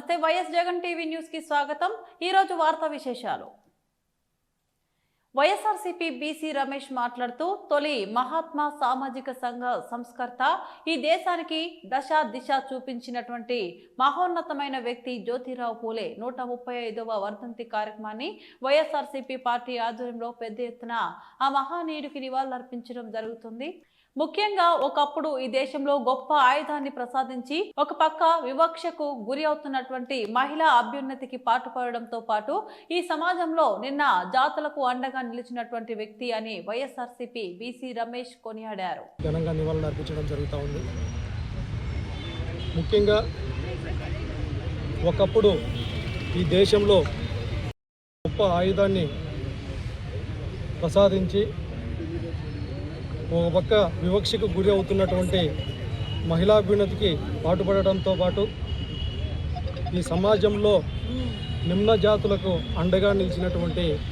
నమస్తే YS Jagan TV news కి స్వాగతం। ఈ రోజు వార్తా విశేషాలు। వైఎస్ఆర్సీపీ బీసీ రమేష్ మాట్లాడుతూ తొలి మహాత్మా సామాజిక సంఘ సంస్కర్త ఈ దేశానికి దశ దిశ చూపించినటువంటి మహోన్నతమైన వ్యక్తి జ్యోతిరావు పూలే 135వ వర్ధంతి కార్యక్రమాన్ని వైఎస్ఆర్సీపీ పార్టీ ఆధ్వర్యంలో పెద్ద ఎత్తున ఆ మహానీయుడికి నివాళులర్పించడం జరుగుతుంది। ముఖ్యంగా ఒకప్పుడు ఈ దేశంలో గొప్ప ఆయుధాన్ని ప్రసాదించి ఒక పక్క వివక్షకు గురి అవుతున్నటువంటి మహిళా అభ్యున్నతికి పాటుపడడంతో పాటు ఈ సమాజంలో నిన్న జాతులకు అండగా నిలిచినటువంటి వ్యక్తి అని వైఎస్ఆర్సీపీ బీసీ రమేష్ కొనియాడారు। ఘనంగా నివాళులు అర్పించడం జరుగుతూ ఉంది। ముఖ్యంగా ఒకప్పుడు ఈ దేశంలో గొప్ప ఆయుధాన్ని ప్రసాదించి ఒక పక్క వివక్షకు గురి అవుతున్నటువంటి మహిళాభ్యున్నతికి పాటుపడడంతో పాటు ఈ సమాజంలో నిమ్న జాతులకు అండగా నిలిచినటువంటి